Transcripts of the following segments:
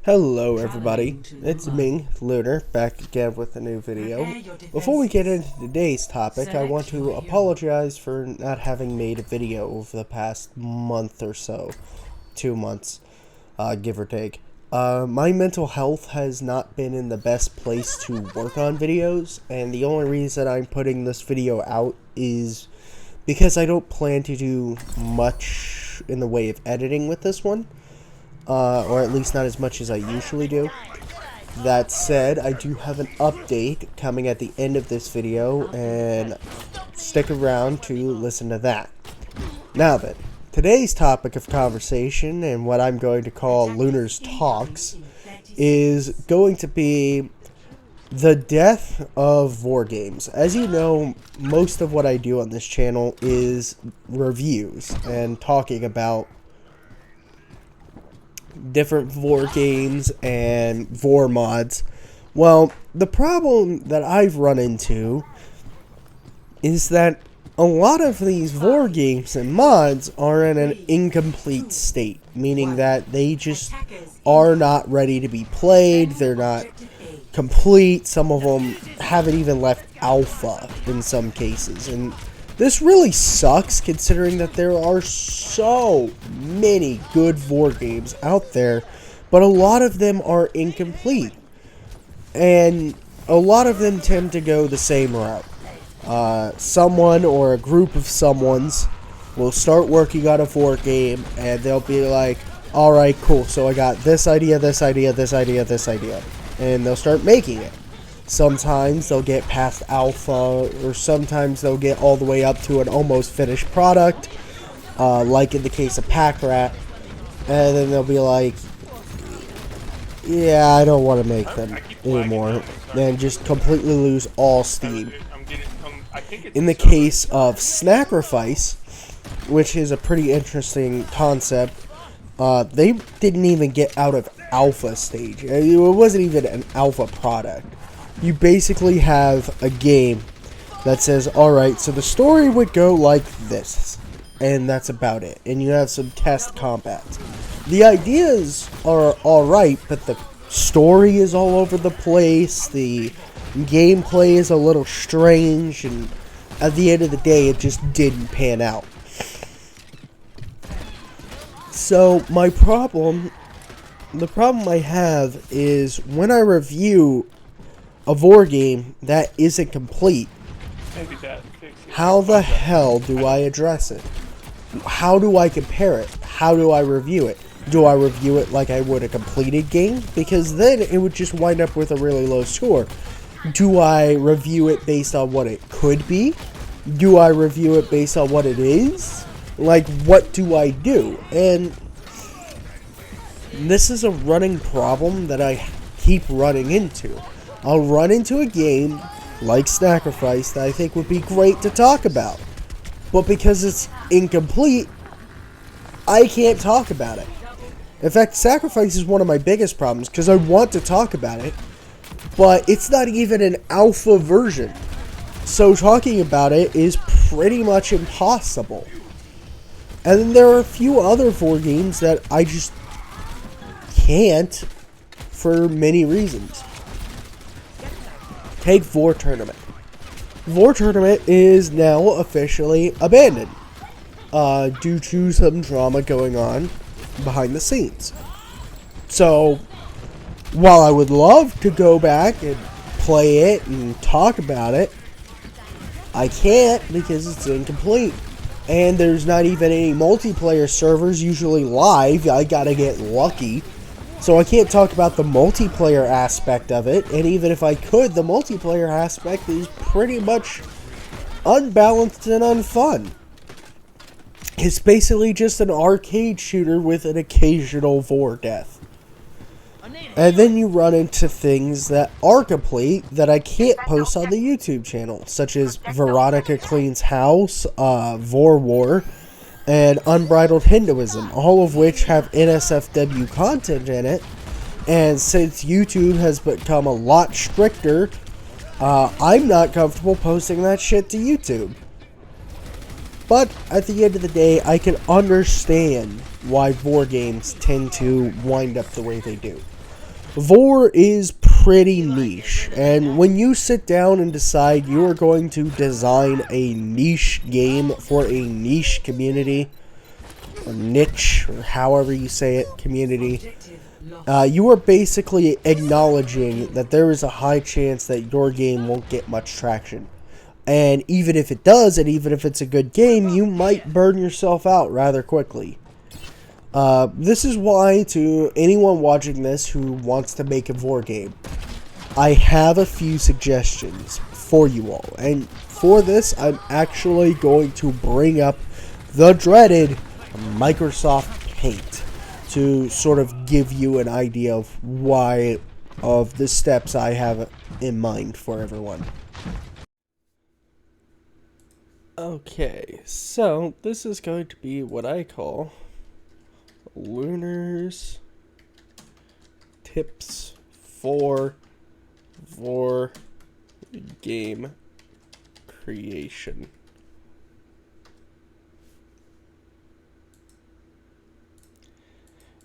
Hello everybody, it's me, Lunar, back again with a new video. Before we get into today's topic, I want to apologize for not having made a video over the past month or so. 2 months, give or take. My mental health has not been in the best place to work on videos, and the only reason I'm putting this video out is because I don't plan to do much in the way of editing with this one. Or at least not as much as I usually do. That said, I do have an update coming at the end of this video, and stick around to listen to that. Now then, today's topic of conversation, and what I'm going to call Lunar's Talks, is going to be the death of Vore games. As you know, most of what I do on this channel is reviews and talking about different Vore games and Vore mods. Well, the problem that I've run into is that a lot of these Vore games and mods are in an incomplete state, meaning that they just are not ready to be played, they're not complete, some of them haven't even left alpha in some cases, and this really sucks considering that there are so many good Vore games out there, but a lot of them are incomplete. And a lot of them tend to go the same route. Someone or a group of someones will start working on a Vore game and they'll be like, alright, cool, so I got this idea, this idea, this idea, this idea. And they'll start making it. Sometimes they'll get past alpha, or sometimes they'll get all the way up to an almost finished product, like in the case of Packrat, and then they'll be like, yeah, I don't want to make them anymore, and just completely lose all steam. In the case of Sacrifice, which is a pretty interesting concept, they didn't even get out of alpha stage. It wasn't even an alpha product. You basically have a game that says, alright, so the story would go like this, and that's about it. And you have some test combats. The ideas are alright, but the story is all over the place, the gameplay is a little strange, and at the end of the day, it just didn't pan out. So, the problem I have is when I review a Vore game that isn't complete, how the hell do I address it? How do I compare it? How do I review it? Do I review it like I would a completed game? Because then it would just wind up with a really low score. Do I review it based on what it could be? Do I review it based on what it is? Like, what do I do? And this is a running problem that I keep running into. I'll run into a game like Sacrifice that I think would be great to talk about, but because it's incomplete, I can't talk about it. In fact, Sacrifice is one of my biggest problems because I want to talk about it, but it's not even an alpha version, so talking about it is pretty much impossible. And then there are a few other Vore games that I just can't for many reasons. Take Vore Tournament. Vore Tournament is now officially abandoned due to some drama going on behind the scenes. So, while I would love to go back and play it and talk about it, I can't because it's incomplete. And there's not even any multiplayer servers usually live. I gotta get lucky. So I can't talk about the multiplayer aspect of it, and even if I could, the multiplayer aspect is pretty much unbalanced and unfun. It's basically just an arcade shooter with an occasional Vore death. And then you run into things that are complete that I can't post on the YouTube channel, such as Veronica Cleans House, Vore War, and Unbridled Hinduism, all of which have NSFW content in it. And since YouTube has become a lot stricter, I'm not comfortable posting that shit to YouTube. But at the end of the day, I can understand why Vore games tend to wind up the way they do. Vore is pretty niche, and when you sit down and decide you are going to design a niche game for a niche community, or niche, or however you say it, community, you are basically acknowledging that there is a high chance that your game won't get much traction. And even if it does, and even if it's a good game, you might burn yourself out rather quickly. This is why, to anyone watching this who wants to make a Vore game, I have a few suggestions for you all. And for this, I'm actually going to bring up the dreaded Microsoft Paint to sort of give you an idea of why, of the steps I have in mind for everyone. Okay, so this is going to be what I call Lunar's tips for Vore game creation.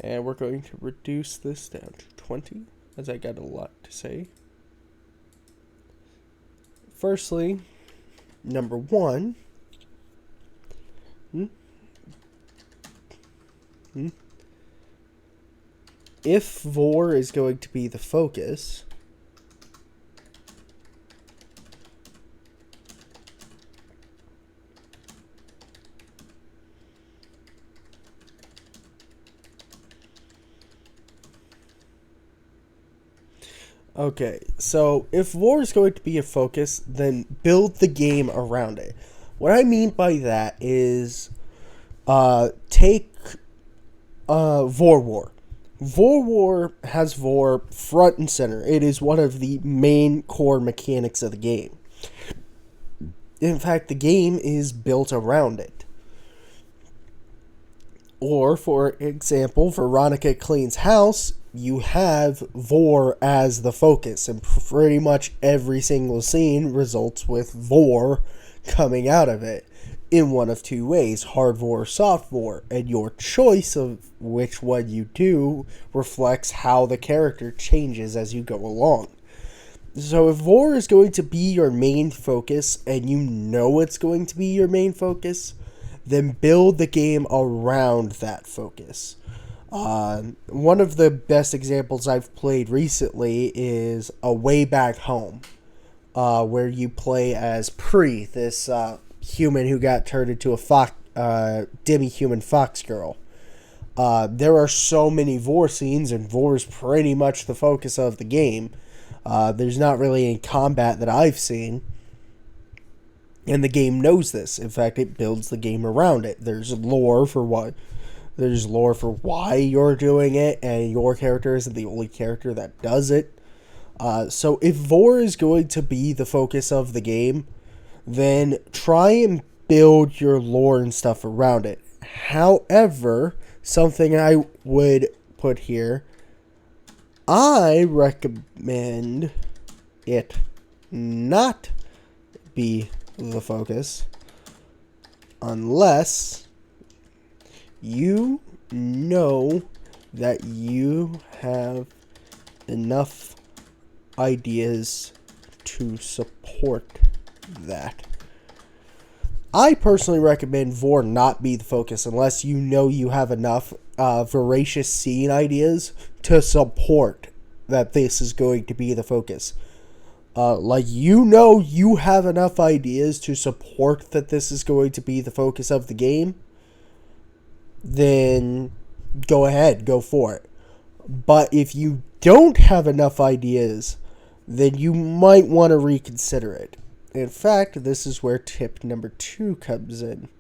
And we're going to reduce this down to 20, as I got a lot to say. Firstly, number one, if Vore is going to be the focus, okay, so if Vore is going to be a focus, then build the game around it. What I mean by that is, take Vore. Vore has Vore front and center. It is one of the main core mechanics of the game. In fact, the game is built around it. Or, for example, Veronica Cleans House, you have Vore as the focus, and pretty much every single scene results with Vore coming out of it in one of two ways, hard Vore or soft Vore, and your choice of which one you do reflects how the character changes as you go along. So if Vore is going to be your main focus, and you know it's going to be your main focus, then build the game around that focus. One of the best examples I've played recently is A Way Back Home, where you play as Pri, this human who got turned into a demi-human fox girl. There are so many Vore scenes, and Vore is pretty much the focus of the game. There's not really any combat that I've seen, and the game knows this. In fact, it builds the game around it. There's lore for why you're doing it, and your character isn't the only character that does it. So if Vore is going to be the focus of the game, then try and build your lore and stuff around it. However, something I would put here, I recommend it not be the focus unless you know that you have enough ideas to support that. I personally recommend Vore not be the focus unless you know you have enough voracious scene ideas to support that this is going to be the focus. Like, you know you have enough ideas to support that this is going to be the focus of the game, then go ahead, go for it. But if you don't have enough ideas, then you might want to reconsider it. In fact, this is where tip number 2 comes in.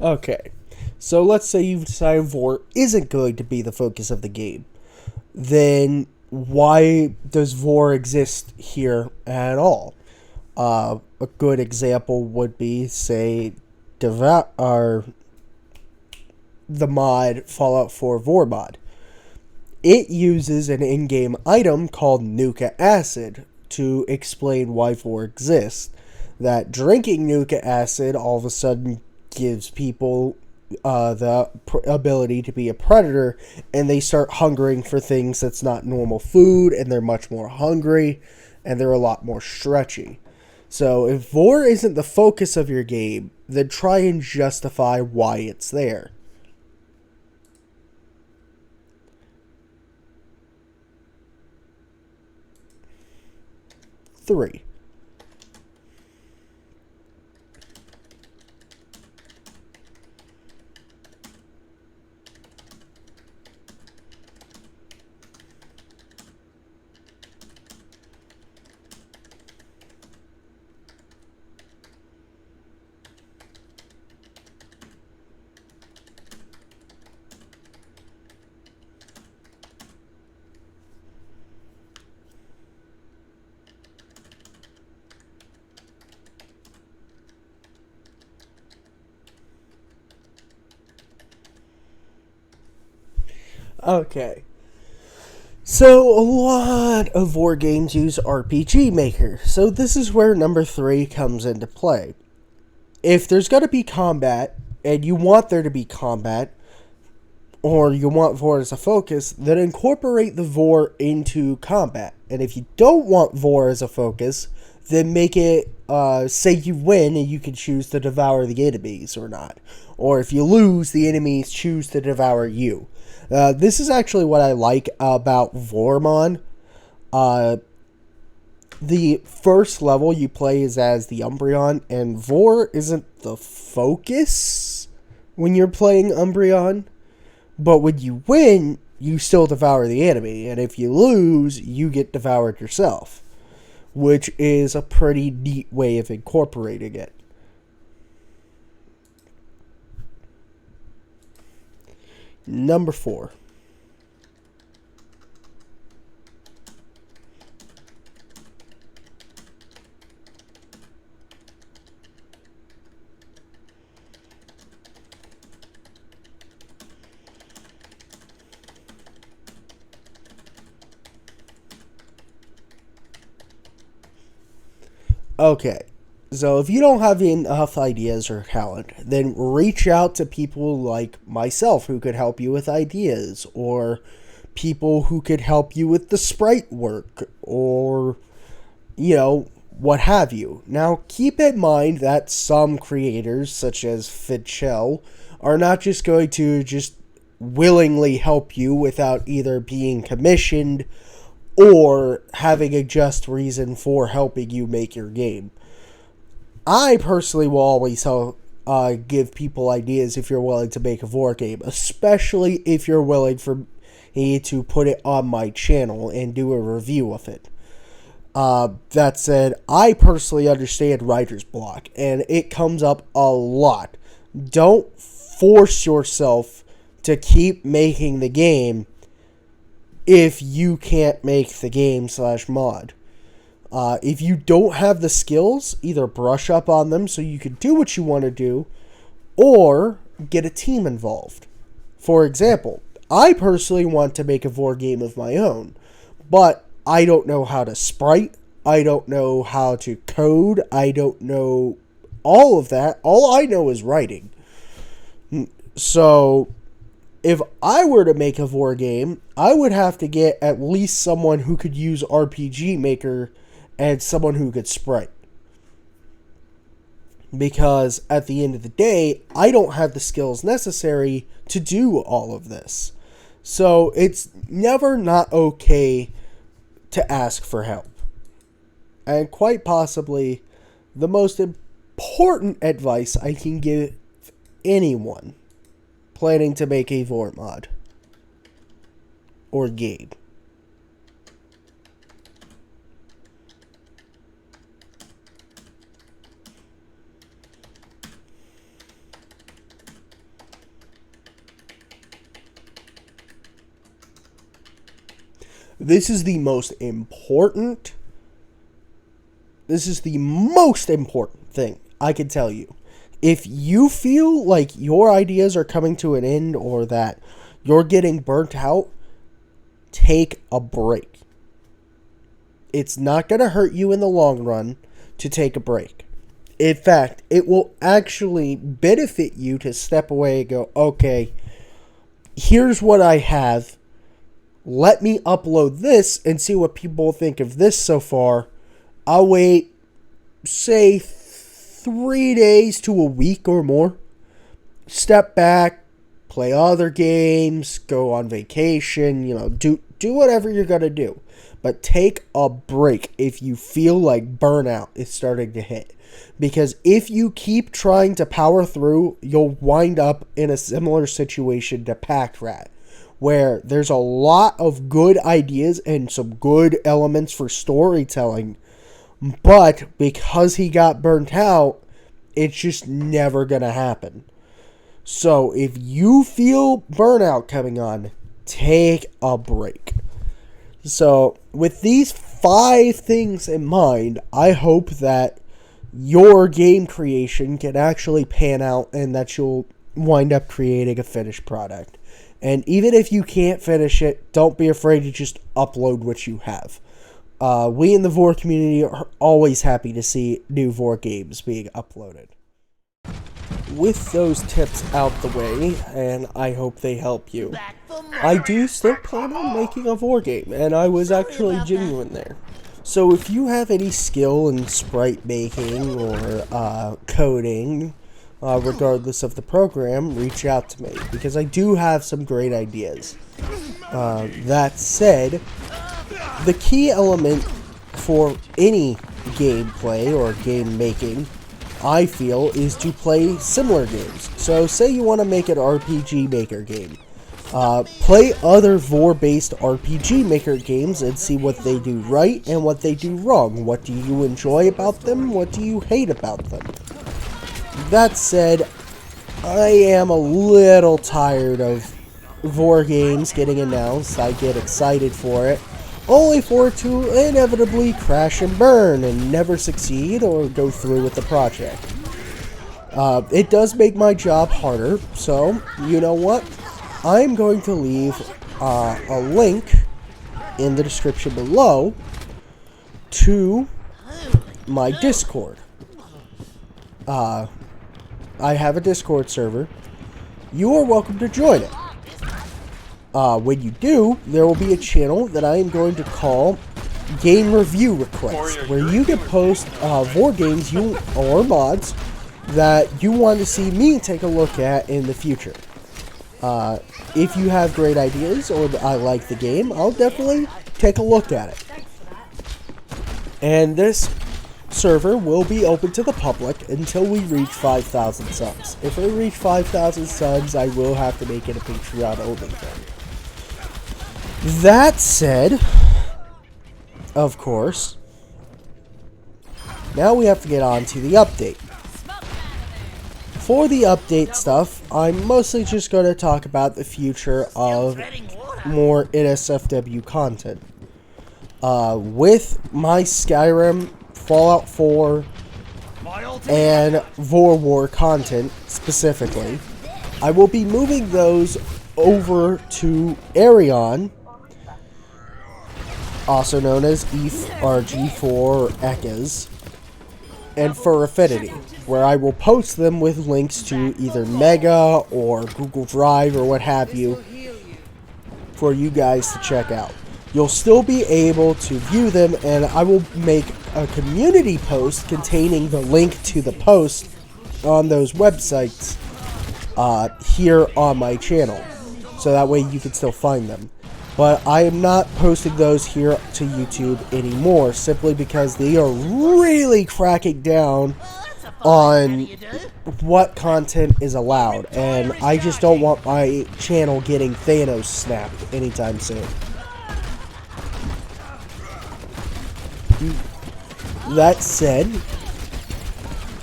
Okay, so let's say you've decided Vore isn't going to be the focus of the game. then why does Vore exist here at all? A good example would be, say, or the mod Fallout 4 Vore mod. It uses an in-game item called Nuka Acid to explain why Vore exists. That drinking Nuka Acid all of a sudden gives people the ability to be a predator, and they start hungering for things that's not normal food, and they're much more hungry, and they're a lot more stretchy. So if Vore isn't the focus of your game, then try and justify why it's there. Three. Okay. So, a lot of war games use RPG Maker, so this is where number 3 comes into play. If there's going to be combat, and you want there to be combat, or you want Vore as a focus, then incorporate the Vore into combat. And if you don't want Vore as a focus, then make it, say you win and you can choose to devour the enemies or not. Or if you lose, the enemies choose to devour you. This is actually what I like about Vormon. The first level you play is as the Umbreon, and Vore isn't the focus when you're playing Umbreon. But when you win, you still devour the enemy, and if you lose, you get devoured yourself, which is a pretty neat way of incorporating it. Number 4. Okay, so if you don't have enough ideas or talent, then reach out to people like myself who could help you with ideas, or people who could help you with the sprite work, or, what have you. Now, keep in mind that some creators, such as Fidchell, are not just going to just willingly help you without either being commissioned or having a just reason for helping you make your game. I personally will always give people ideas if you're willing to make a Vore game, especially if you're willing for me to put it on my channel and do a review of it. That said, I personally understand writer's block, and it comes up a lot. Don't force yourself to keep making the game if you can't make the game /mod. If you don't have the skills, either brush up on them so you can do what you want to do, or get a team involved. For example, I personally want to make a Vore game of my own, but I don't know how to sprite, I don't know how to code, I don't know all of that. All I know is writing. So if I were to make a Vore game, I would have to get at least someone who could use RPG Maker and someone who could sprite. Because at the end of the day, I don't have the skills necessary to do all of this. So it's never not okay to ask for help. And quite possibly, the most important advice I can give anyone planning to make a Vore mod or game. This is the most important. This is the most important thing I can tell you. If you feel like your ideas are coming to an end or that you're getting burnt out, take a break. It's not going to hurt you in the long run to take a break. In fact, it will actually benefit you to step away and go, okay, here's what I have. Let me upload this and see what people think of this so far. I'll wait, say, 3 days to a week or more. Step back, play other games, go on vacation, do whatever you're going to do. But take a break if you feel like burnout is starting to hit. Because if you keep trying to power through, you'll wind up in a similar situation to Pack Rat, where there's a lot of good ideas and some good elements for storytelling, but because he got burnt out, it's just never going to happen. So if you feel burnout coming on, take a break. So with these 5 things in mind, I hope that your game creation can actually pan out and that you'll wind up creating a finished product. And even if you can't finish it, don't be afraid to just upload what you have. We in the Vore community are always happy to see new Vore games being uploaded. With those tips out the way, and I hope they help you, I do still plan on making a Vore game, and I was actually genuine there. So if you have any skill in sprite making or coding, regardless of the program, reach out to me, because I do have some great ideas. That said, the key element for any gameplay or game making, I feel, is to play similar games. So say you want to make an RPG Maker game. Play other Vore-based RPG Maker games and see what they do right and what they do wrong. What do you enjoy about them? What do you hate about them? That said, I am a little tired of Vore games getting announced. I get excited for it, only for it to inevitably crash and burn and never succeed or go through with the project. It does make my job harder, so you know what? I'm going to leave a link in the description below to my Discord. I have a Discord server. You are welcome to join it. When you do, there will be a channel that I am going to call Game Review Requests, where you can post Vore games or mods that you want to see me take a look at in the future. If you have great ideas or I like the game, I'll definitely take a look at it. And this server will be open to the public until we reach 5,000 subs. If we reach 5,000 subs, I will have to make it a Patreon only thing. That said, of course, now we have to get on to the update. For the update stuff, I'm mostly just going to talk about the future of more NSFW content. With my Skyrim, Fallout 4, and Vore War content specifically, I will be moving those over to Arion, also known as ETH-RG4 or ECAs, and for Affinity, where I will post them with links to either Mega or Google Drive or what have you for you guys to check out. You'll still be able to view them, and I will make a community post containing the link to the post on those websites here on my channel, so that way you can still find them. But I am not posting those here to YouTube anymore, simply because they are really cracking down on what content is allowed, and I just don't want my channel getting Thanos snapped anytime soon. That said,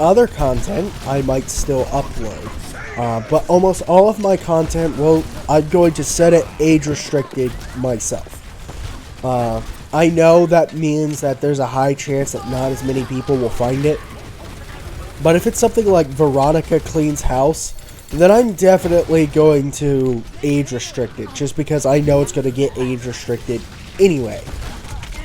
other content I might still upload. But almost all of my content, I'm going to set it age restricted myself. I know that means that there's a high chance that not as many people will find it. But if it's something like Veronica Cleans House, then I'm definitely going to age restrict it, just because I know it's going to get age restricted anyway.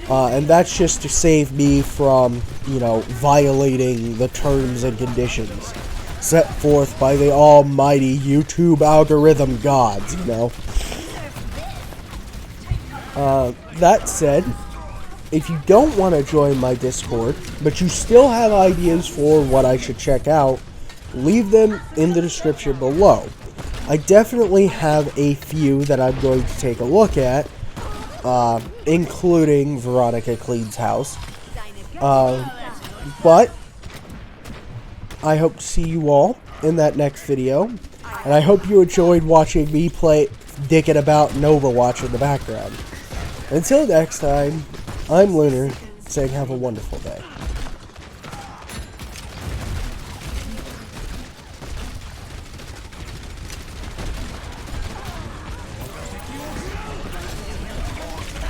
And that's just to save me from, you know, violating the terms and conditions set forth by the almighty YouTube algorithm gods, you know. That said, if you don't want to join my Discord, but you still have ideas for what I should check out, leave them in the description below. I definitely have a few that I'm going to take a look at, including Veronica Cleans House. But I hope to see you all in that next video, and I hope you enjoyed watching me play dicking about in Overwatch in the background. Until next time, I'm Lunar, saying have a wonderful day.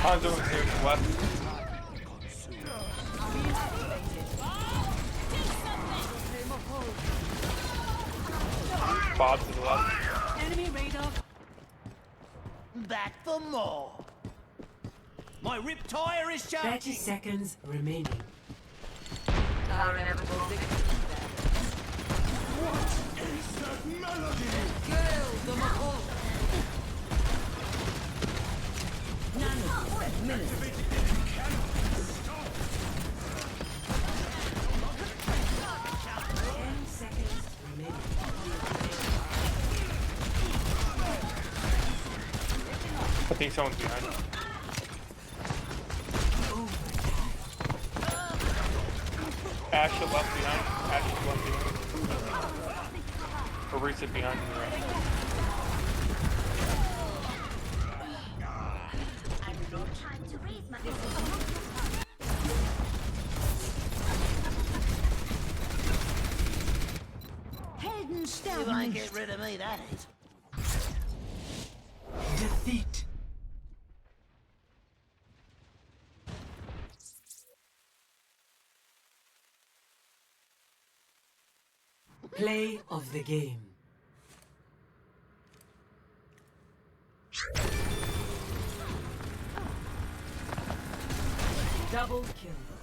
Hanzo and Zeus left. Bob to the left. Enemy radar. Back for more. My rip tire is charging. 30 seconds remaining. Our inevitable victory. What is that melody? Kill the Mahal. I think someone's behind. Ash is left behind. Ash is left behind. Or Reese is behind you, right? You won't get rid of me, that is. Defeat. Play of the game. Double kill.